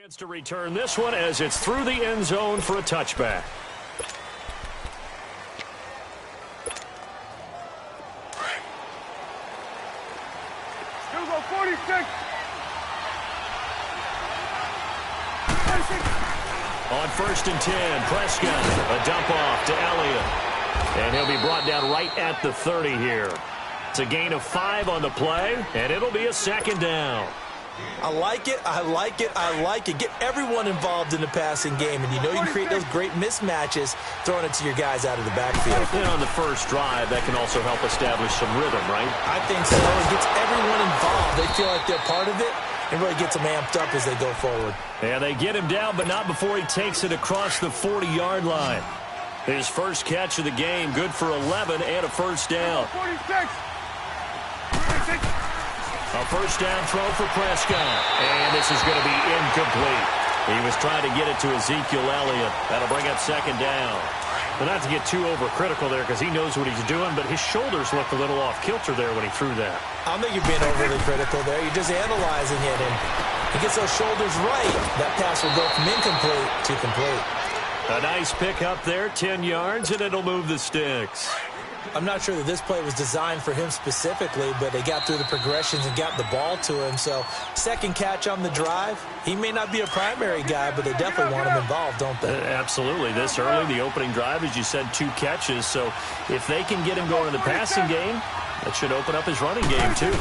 Chance to return this one as it's through the end zone for a touchback. Still go 46. On 1st and 10, Prescott, a dump off to Elliott. And he'll be brought down right at the 30 here. It's a gain of 5 on the play, and it'll be a second down. I like it, I like it, I like it. Get everyone involved in the passing game, and you know you can create those great mismatches throwing it to your guys out of the backfield. And on the first drive, that can also help establish some rhythm, right? I think so. It gets everyone involved. They feel like they're part of it, and really gets them amped up as they go forward. And they get him down, but not before he takes it across the 40-yard line. His first catch of the game, good for 11 and a first down. 46. A first down throw for Prescott. And this is going to be incomplete. He was trying to get it to Ezekiel Elliott. That'll bring up second down. But not to get too overcritical there because he knows what he's doing, but his shoulders looked a little off kilter there when he threw that. I don't think you're being overly critical there. You're just analyzing it, and he gets those shoulders right. That pass will go from incomplete to complete. A nice pick up there, 10 yards, and it'll move the sticks. I'm not sure that this play was designed for him specifically, but they got through the progressions and got the ball to him. So second catch on the drive. He may not be a primary guy, but they definitely want him involved, don't they? Absolutely. This early, the opening drive, as you said, 2 catches. So if they can get him going in the passing game, that should open up his running game too.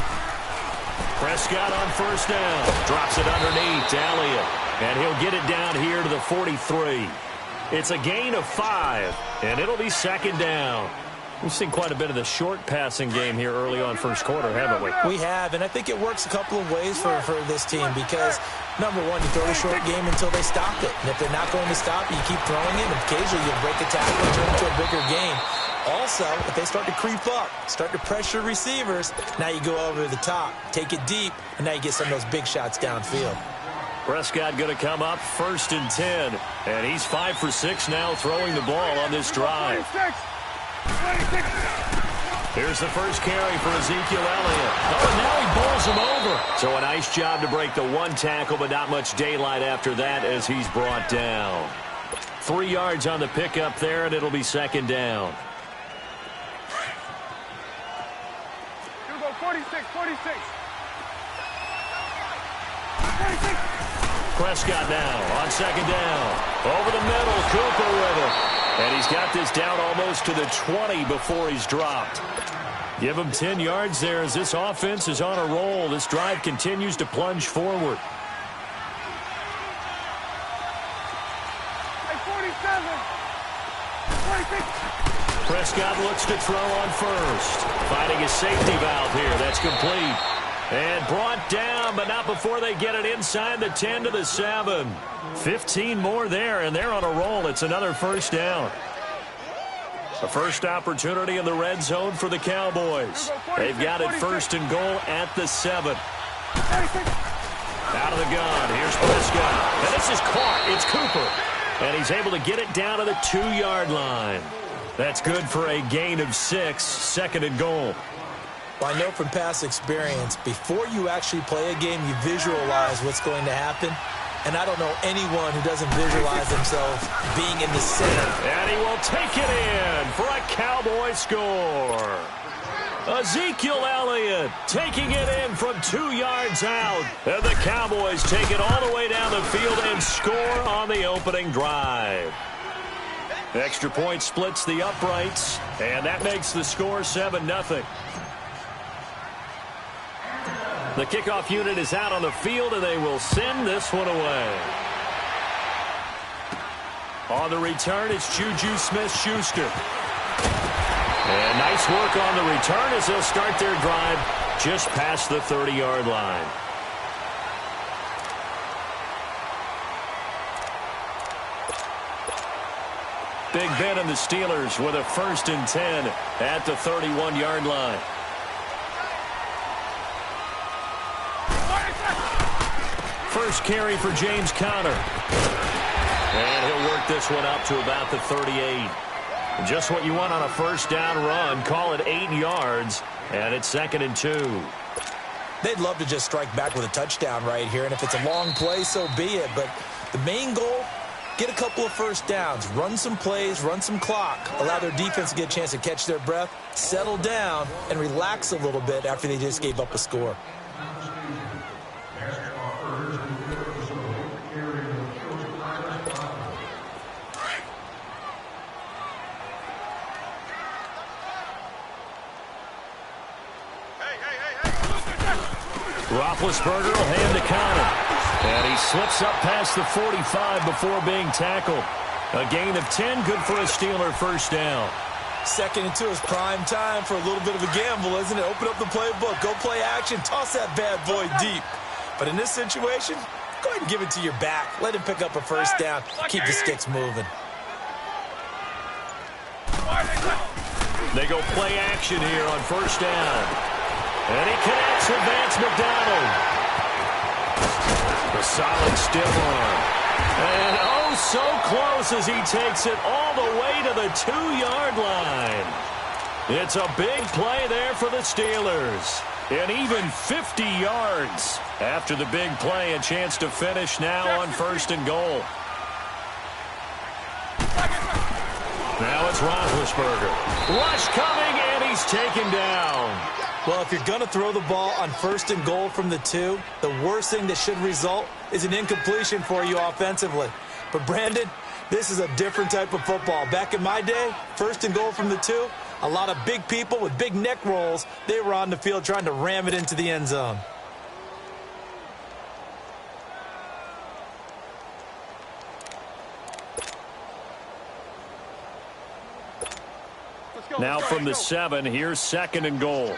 Prescott on first down. Drops it underneath to Elliott. And he'll get it down here to the 43. It's a gain of 5, and it'll be second down. We've seen quite a bit of the short passing game here early on first quarter, haven't we? We have, and I think it works a couple of ways for this team because, number one, you throw the short game until they stop it. And if they're not going to stop it, you keep throwing it, and occasionally you'll break a tackle and turn it into a bigger game. Also, if they start to creep up, start to pressure receivers, now you go over the top, take it deep, and now you get some of those big shots downfield. Prescott going to come up 1st and 10, and he's 5 for 6 now throwing the ball on this drive. Here's the first carry for Ezekiel Elliott. Oh, and now he bowls him over. So a nice job to break the 1 tackle, but not much daylight after that as he's brought down. 3 yards on the pickup there, and it'll be second down. 46. Prescott now on second down. Over the middle, Cooper with it. And he's got this down almost to the 20 before he's dropped. Give him 10 yards there as this offense is on a roll. This drive continues to plunge forward. 47. 46. Prescott looks to throw on first. Finding a safety valve here. That's complete. And brought down, but not before they get it inside the 10 to the 7. 15 more there, and they're on a roll. It's another first down. The first opportunity in the red zone for the Cowboys. They've got it 1st and goal at the 7. Out of the gun. Here's Prescott. And this is caught. It's Cooper. And he's able to get it down to the 2-yard line. That's good for a gain of 6, 2nd and goal. Well, I know from past experience, before you actually play a game, you visualize what's going to happen. And I don't know anyone who doesn't visualize themselves being in the center. And he will take it in for a Cowboy score. Ezekiel Elliott taking it in from 2 yards out. And the Cowboys take it all the way down the field and score on the opening drive. Extra point splits the uprights, and that makes the score 7-0. The kickoff unit is out on the field, and they will send this one away. On the return, it's Juju Smith-Schuster. And nice work on the return as they'll start their drive just past the 30-yard line. Big Ben and the Steelers with a 1st and 10 at the 31-yard line. First carry for James Conner. And he'll work this one up to about the 38. Just what you want on a first down run. Call it 8 yards. And it's 2nd and 2. They'd love to just strike back with a touchdown right here, and if it's a long play, so be it. But the main goal, get a couple of first downs, run some plays, run some clock, allow their defense to get a chance to catch their breath, settle down, and relax a little bit after they just gave up a score. Roethlisberger will hand the counter. And he slips up past the 45 before being tackled. A gain of 10, good for a Steeler first down. Second and 2 is prime time for a little bit of a gamble, isn't it? Open up the playbook, go play action, toss that bad boy deep. But in this situation, go ahead and give it to your back. Let him pick up a first down, keep the sticks moving. They go play action here on first down. And he connects with Vance McDonald. A solid stiff arm. And oh, so close as he takes it all the way to the 2-yard line. It's a big play there for the Steelers. And even 50 yards. After the big play, a chance to finish now on first and goal. Now it's Roethlisberger. Rush coming, and he's taken down. Well, if you're going to throw the ball on first and goal from the 2, the worst thing that should result is an incompletion for you offensively. But, Brandon, this is a different type of football. Back in my day, first and goal from the 2, a lot of big people with big neck rolls, they were on the field trying to ram it into the end zone. Now from the 7, here's second and goal.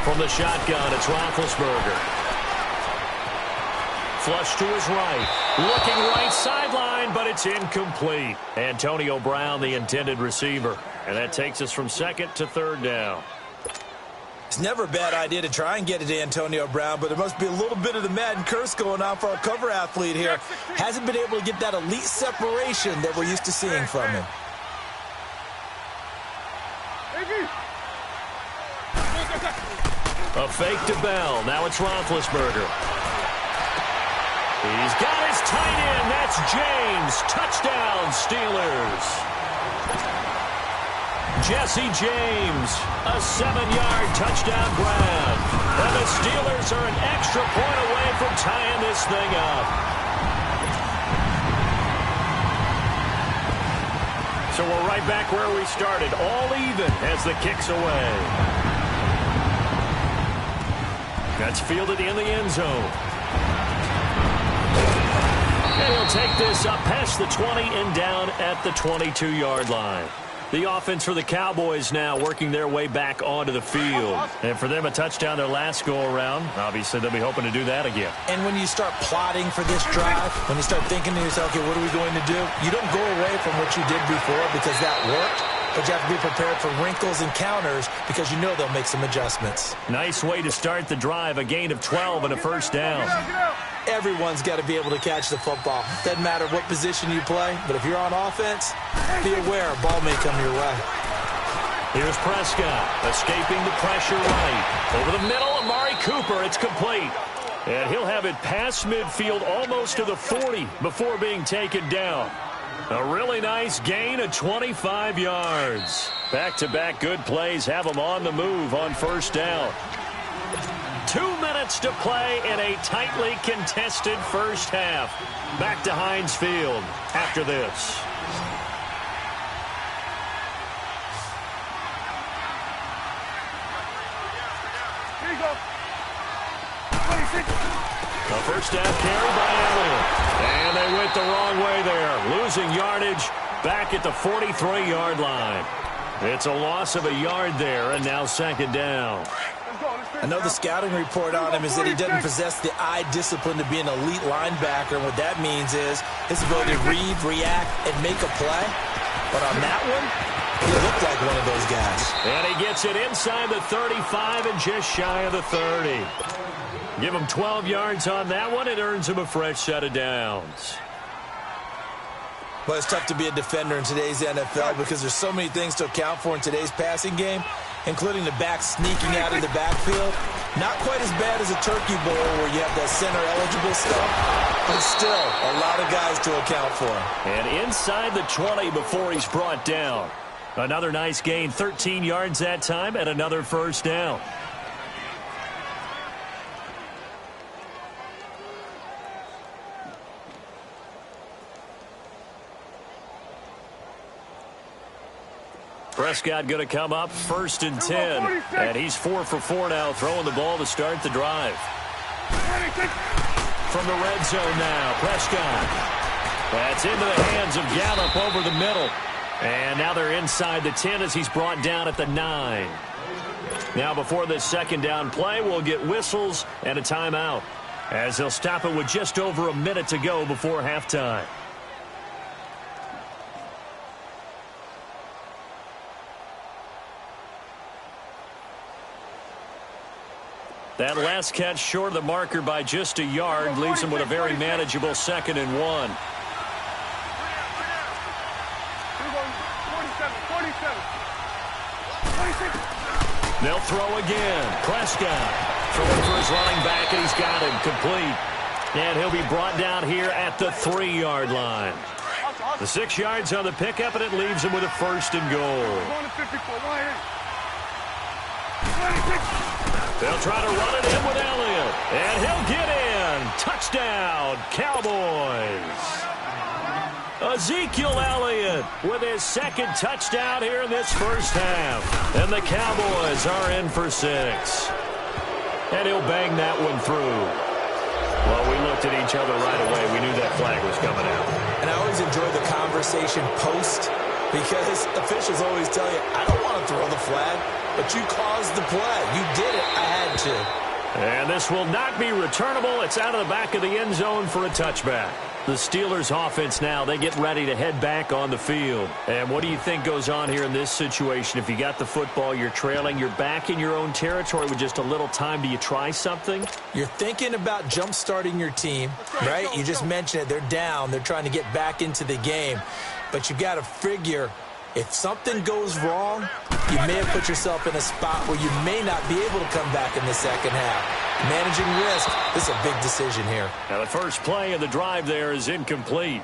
From the shotgun, it's Roethlisberger. Flush to his right. Looking right sideline, but it's incomplete. Antonio Brown, the intended receiver. And that takes us from second to third down. It's never a bad idea to try and get it to Antonio Brown, but there must be a little bit of the Madden curse going on for our cover athlete here. Hasn't been able to get that elite separation that we're used to seeing from him. A fake to Bell. Now it's Roethlisberger. He's got his tight end. That's James. Touchdown, Steelers. Jesse James, a 7-yard touchdown grab. And the Steelers are an extra point away from tying this thing up. So we're right back where we started, all even as the kick's away. That's fielded in the end zone. And he'll take this up past the 20 and down at the 22-yard line. The offense for the Cowboys now working their way back onto the field. And for them, a touchdown their last go-around. Obviously, they'll be hoping to do that again. And when you start plotting for this drive, when you start thinking to yourself, okay, what are we going to do? You don't go away from what you did before because that worked. But you have to be prepared for wrinkles and counters because you know they'll make some adjustments. Nice way to start the drive, a gain of 12 and a first down. Everyone's got to be able to catch the football. Doesn't matter what position you play, but if you're on offense, be aware a ball may come your way. Here's Prescott, escaping the pressure right. Over the middle, Amari Cooper, it's complete. And he'll have it past midfield almost to the 40 before being taken down. A really nice gain of 25 yards. Back-to-back good plays have them on the move on first down. 2 minutes to play in a tightly contested first half. Back to Heinz Field after this. Here you go. 26. A first down carry by Elliott. And they went the wrong way there. Losing yardage back at the 43-yard line. It's a loss of a yard there, and now second down. I know the scouting report on him is that he doesn't possess the eye discipline to be an elite linebacker. And what that means is his ability to read, react, and make a play. But on that one, he looked like one of those guys. And he gets it inside the 35 and just shy of the 30. Give him 12 yards on that one. It earns him a fresh set of downs. Well, it's tough to be a defender in today's NFL because there's so many things to account for in today's passing game, including the back sneaking out of the backfield. Not quite as bad as a turkey bowl where you have that center-eligible stuff, but still a lot of guys to account for. And inside the 20 before he's brought down. Another nice gain, 13 yards that time, and another first down. Prescott going to come up 1st and 10. And he's 4 for 4 now, throwing the ball to start the drive. From the red zone now, Prescott. That's into the hands of Gallup over the middle. And now they're inside the 10 as he's brought down at the 9. Now before this second down play, we'll get whistles and a timeout, as they'll stop it with just over a minute to go before halftime. That last catch short of the marker by just a yard leaves him with a very manageable 2nd and 1. They'll throw again. Prescott throwing for his running back, and he's got him complete. And he'll be brought down here at the 3-yard line. The 6 yards on the pickup, and it leaves him with a 1st and goal. They'll try to run it in with Elliott, and he'll get in. Touchdown, Cowboys. Ezekiel Elliott with his 2nd touchdown here in this first half. And the Cowboys are in for 6. And he'll bang that one through. Well, we looked at each other right away. We knew that flag was coming out. And I always enjoy the conversation post, because officials always tell you, I don't want to throw the flag, but you caused the play. You did it. I had to. And this will not be returnable. It's out of the back of the end zone for a touchback. The Steelers offense now, they get ready to head back on the field. And what do you think goes on here in this situation? If you got the football, you're trailing, you're back in your own territory with just a little time. Do you try something? You're thinking about jump-starting your team, right? You just mentioned it. They're down. They're trying to get back into the game. But you got to figure, if something goes wrong, you may have put yourself in a spot where you may not be able to come back in the second half. Managing risk, this is a big decision here. Now the first play of the drive there is incomplete.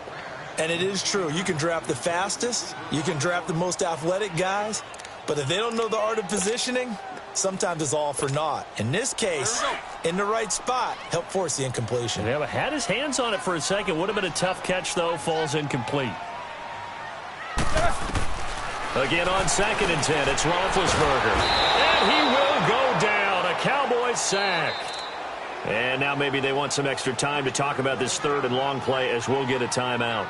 And it is true. You can draft the fastest. You can draft the most athletic guys. But if they don't know the art of positioning, sometimes it's all for naught. In this case, in the right spot, help force the incompletion. Yeah, but had his hands on it for a second. Would have been a tough catch, though. Falls incomplete. Again on 2nd and 10, it's Roethlisberger. And he will go down. A Cowboys sack. And now maybe they want some extra time to talk about this 3rd and long play, as we'll get a timeout.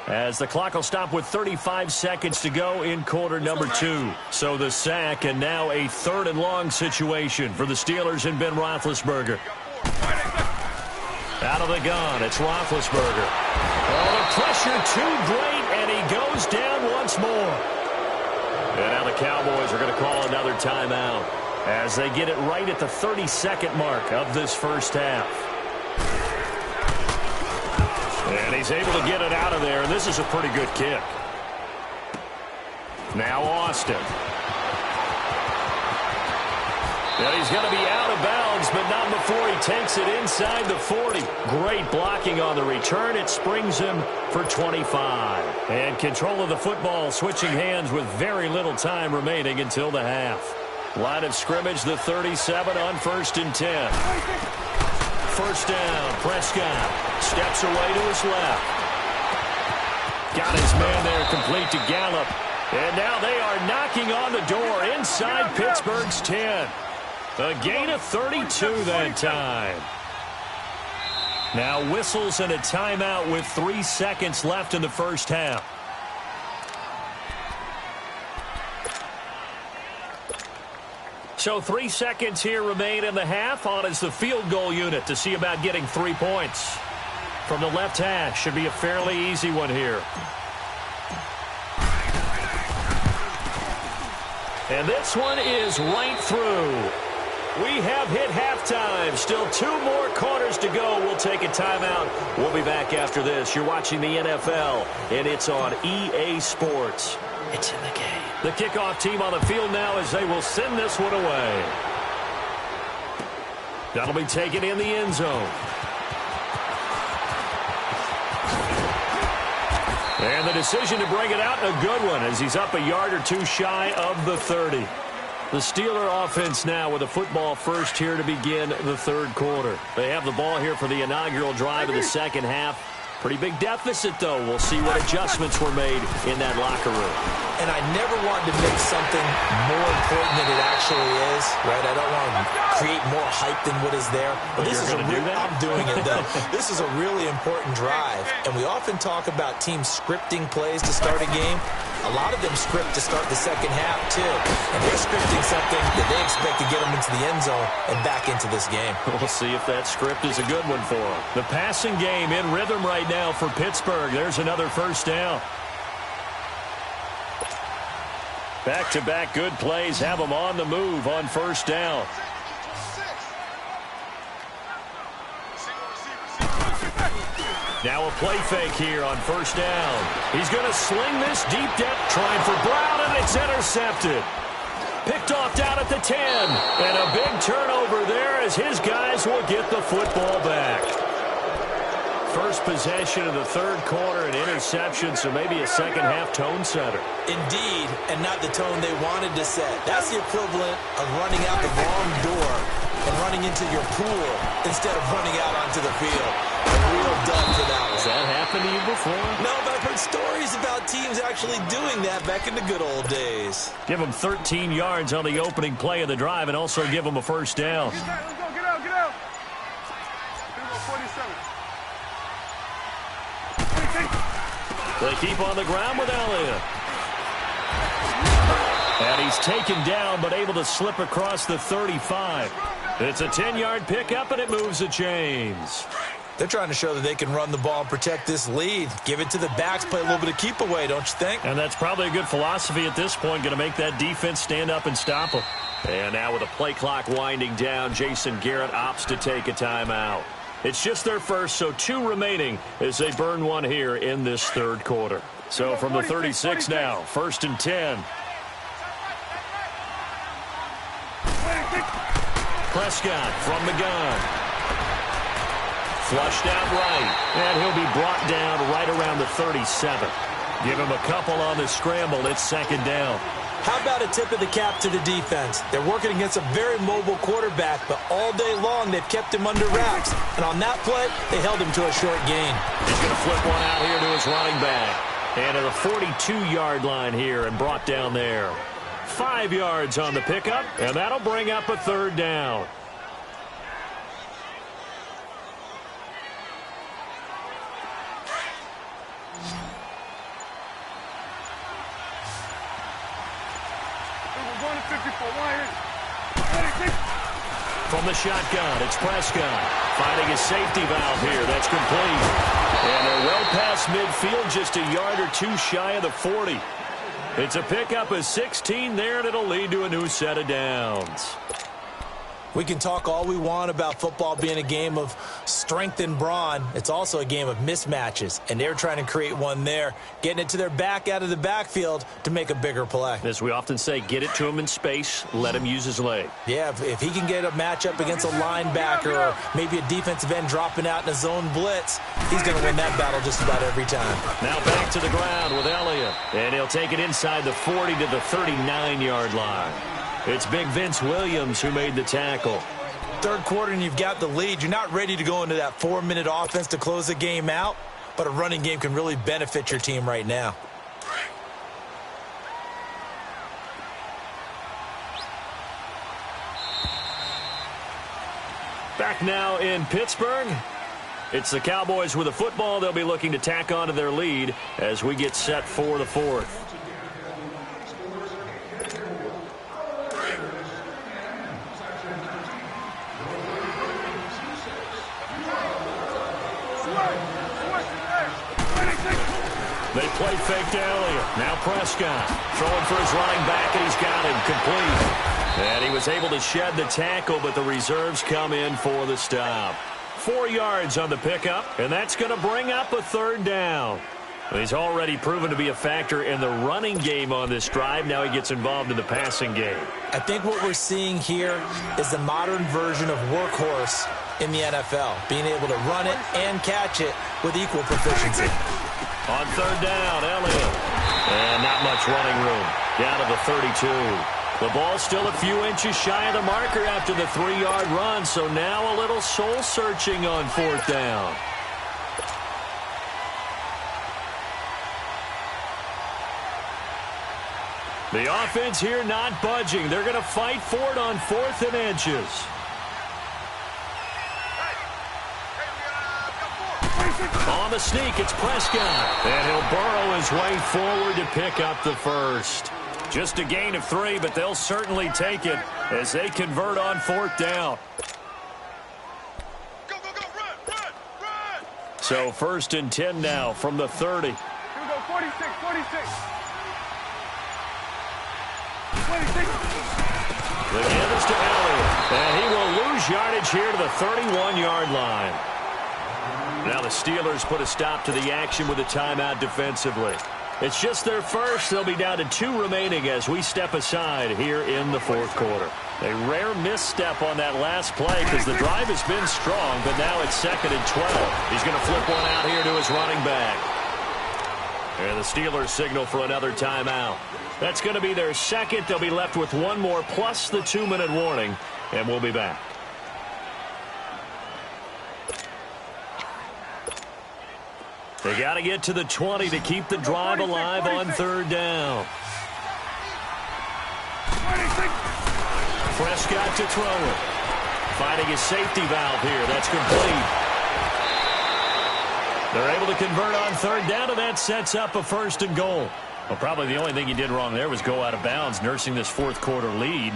As the clock will stop with 35 seconds to go in quarter number 2. So the sack, and now a 3rd and long situation for the Steelers and Ben Roethlisberger. Out of the gun, it's Roethlisberger. Oh, the pressure too great, and he goes down once more. And now the Cowboys are going to call another timeout as they get it right at the 32nd mark of this first half. And he's able to get it out of there, and this is a pretty good kick. Now Austin. And he's going to be out of bounds, but not before he takes it inside the 40. Great blocking on the return. It springs him for 25. And control of the football switching hands with very little time remaining until the half. Line of scrimmage, the 37 on 1st and 10. First down, Prescott steps away to his left. Got his man there, complete to Gallup. And now they are knocking on the door inside Pittsburgh's 10. A gain of 32 that time. Now whistles and a timeout with 3 seconds left in the first half. So 3 seconds here remain in the half. On is the field goal unit to see about getting 3 points. From the left hash, should be a fairly easy one here. And this one is right through. We have hit halftime. Still 2 more quarters to go. We'll take a timeout. We'll be back after this. You're watching the NFL, and it's on EA Sports. It's in the game. The kickoff team on the field now as they will send this one away. That'll be taken in the end zone. And the decision to bring it out, a good one, as he's up a yard or 2 shy of the 30. The Steeler offense now with a football first here to begin the third quarter. They have the ball here for the inaugural drive of the second half. Pretty big deficit, though. We'll see what adjustments were made in that locker room. And I never wanted to make something more important than it actually is, right? I don't want to create more hype than what is there. But this is I'm doing it, though. This is a really important drive. And we often talk about teams scripting plays to start a game. A lot of them script to start the second half, too. And they're scripting something that they expect to get them into the end zone and back into this game. We'll see if that script is a good one for them. The passing game in rhythm right now for Pittsburgh. There's another first down. Back-to-back good plays have them on the move on first down. Now a play fake here on first down. He's going to sling this deep depth, trying for Brown, and it's intercepted. Picked off down at the 10. And a big turnover there as his guys will get the football back. First possession of the third quarter, an interception, so maybe a second-half tone setter. Indeed, and not the tone they wanted to set. That's the equivalent of running out the wrong door and running into your pool instead of running out onto the field. A real dud for that one. Has that happened to you before? No, but I've heard stories about teams actually doing that back in the good old days. Give them 13 yards on the opening play of the drive and also give them a first down. Let's go, get out, get out. Here we go, 47. They keep on the ground with Elliott. And he's taken down but able to slip across the 35. It's a 10-yard pickup and it moves the chains. They're trying to show that they can run the ball and protect this lead. Give it to the backs, play a little bit of keep away, don't you think? And that's probably a good philosophy at this point, going to make that defense stand up and stop them. And now with the play clock winding down, Jason Garrett opts to take a timeout. It's just their first, so 2 remaining as they burn one here in this third quarter. So from the 36 now, 1st and 10. Prescott from the gun. Flushed out right, and he'll be brought down right around the 37. Give him a couple on the scramble. It's second down. How about a tip of the cap to the defense? They're working against a very mobile quarterback, but all day long they've kept him under wraps. And on that play, they held him to a short gain. He's going to flip one out here to his running back. And at the 42-yard line here and brought down there. 5 yards on the pickup, and that'll bring up a third down. From the shotgun, it's Prescott finding his safety valve here. That's complete. And they're well past midfield, just a yard or 2 shy of the 40. It's a pickup of 16 there, and it'll lead to a new set of downs. We can talk all we want about football being a game of strength and brawn. It's also a game of mismatches, and they're trying to create one there, getting it to their back out of the backfield to make a bigger play. As we often say, get it to him in space, let him use his leg. Yeah, if he can get a matchup against a linebacker or maybe a defensive end dropping out in a zone blitz, he's going to win that battle just about every time. Now back to the ground with Elliott, and he'll take it inside the 40 to the 39-yard line. It's big Vince Williams who made the tackle. Third quarter and you've got the lead. You're not ready to go into that 4-minute offense to close the game out, but a running game can really benefit your team right now. Back now in Pittsburgh. It's the Cowboys with a football. They'll be looking to tack on to their lead as we get set for the fourth. They play fake to Elliott. Now Prescott throwing for his running back, and he's got him complete. And he was able to shed the tackle, but the reserves come in for the stop. 4 yards on the pickup, and that's going to bring up a third down. He's already proven to be a factor in the running game on this drive. Now he gets involved in the passing game. I think what we're seeing here is the modern version of workhorse in the NFL, being able to run it and catch it with equal proficiency. On third down, Elliott. And not much running room. Down to the 32. The ball's still a few inches shy of the marker after the 3-yard run, so now a little soul-searching on fourth down. The offense here not budging. They're going to fight for it on 4th and inches. On the sneak, it's Prescott. And he'll burrow his way forward to pick up the first. Just a gain of 3, but they'll certainly take it as they convert on 4th down. Go, go, go, run. So 1st and 10 now from the 30. Here we go, 46. The give is to Elliott, and he will lose yardage here to the 31-yard line. Now the Steelers put a stop to the action with a timeout defensively. It's just their first. They'll be down to 2 remaining as we step aside here in the 4th quarter. A rare misstep on that last play because the drive has been strong, but now it's 2nd and 12. He's going to flip one out here to his running back. And the Steelers signal for another timeout. That's going to be their second. They'll be left with 1 more plus the 2-minute warning, and we'll be back. They got to get to the 20 to keep the drive alive on 3rd down. Prescott to throw it. Finding his safety valve here. That's complete. They're able to convert on 3rd down, and that sets up a 1st and goal. Well, probably the only thing he did wrong there was go out of bounds, nursing this 4th quarter lead.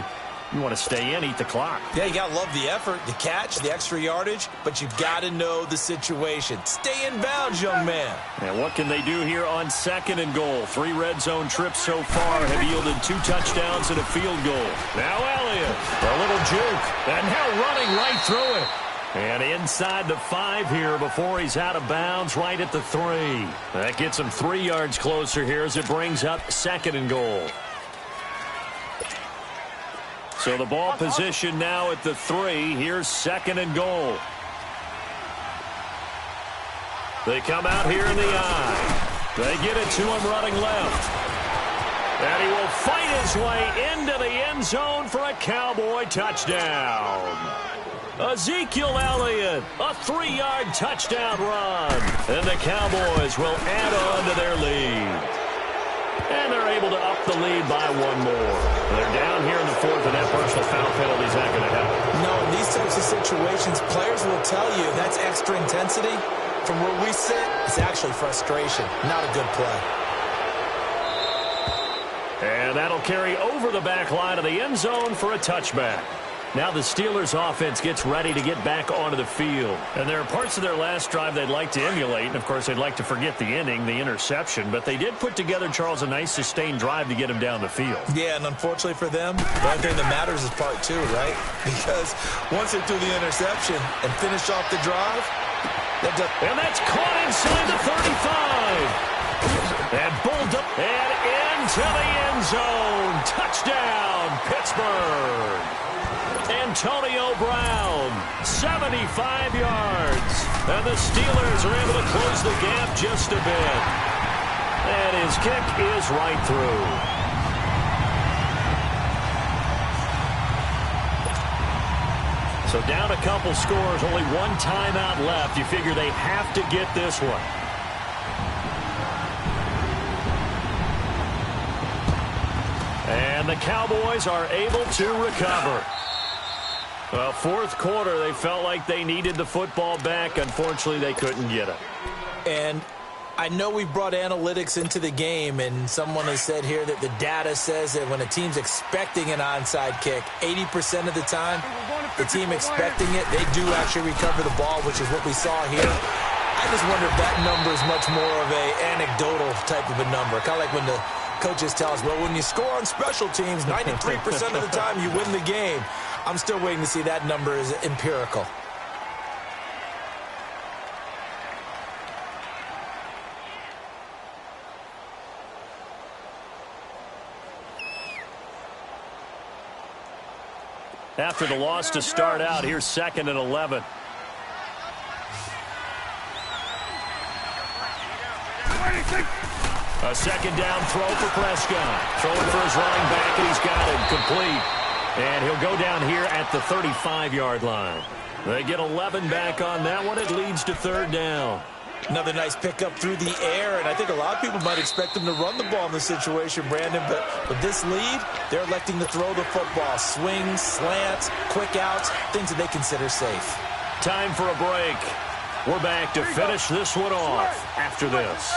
You want to stay in, eat the clock. Yeah, you got to love the effort, the catch, the extra yardage, but you've got to know the situation. Stay in bounds, young man. And what can they do here on 2nd and goal? 3 red zone trips so far have yielded 2 touchdowns and a field goal. Now Elliott, a little juke, and now running right through it. And inside the 5 here before he's out of bounds, right at the 3. That gets him 3 yards closer here as it brings up 2nd and goal. So the ball position now at the 3. Here's 2nd and goal. They come out here in the I. They get it to him running left. And he will fight his way into the end zone for a Cowboy touchdown. Ezekiel Elliott, a 3-yard touchdown run. And the Cowboys will add on to their lead. And they're able to up the lead by 1 more. They're down here in the 4th, and that personal foul penalty is not going to help. No, in these types of situations, players will tell you that's extra intensity. From where we sit, it's actually frustration, not a good play. And that'll carry over the back line of the end zone for a touchback. Now the Steelers offense gets ready to get back onto the field. And there are parts of their last drive they'd like to emulate. And, of course, they'd like to forget the inning, the interception. But they did put together, Charles, a nice sustained drive to get him down the field. Yeah, and unfortunately for them, the only thing that matters is part 2, right? Because once they threw the interception and finished off the drive, and that's caught inside the 35. And pulled up and into the end zone. Touchdown, Pittsburgh. Antonio Brown, 75 yards. And the Steelers are able to close the gap just a bit. And his kick is right through. So down a couple scores, only 1 timeout left. You figure they have to get this one. And the Cowboys are able to recover. Well, 4th quarter, they felt like they needed the football back. Unfortunately, they couldn't get it. And I know we've brought analytics into the game, and someone has said here that the data says that when a team's expecting an onside kick, 80% of the time, the team expecting it, they do actually recover the ball, which is what we saw here. I just wonder if that number is much more of a anecdotal type of a number. Kind of like when the coaches tell us, well, when you score on special teams, 93% of the time you win the game. I'm still waiting to see that number is empirical. After the loss to start out, here's 2nd and 11. A 2nd down throw for Prescott. Throwing for his running back, and he's got it complete. And he'll go down here at the 35-yard line. They get 11 back on that one. It leads to 3rd down. Another nice pickup through the air, and I think a lot of people might expect them to run the ball in this situation, Brandon, but with this lead, they're electing to throw the football. Swings, slants, quick outs, things that they consider safe. Time for a break. We're back to finish this one off after this.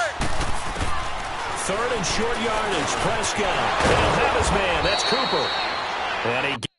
3rd and short yardage. Prescott. He'll have his man. That's Cooper. And he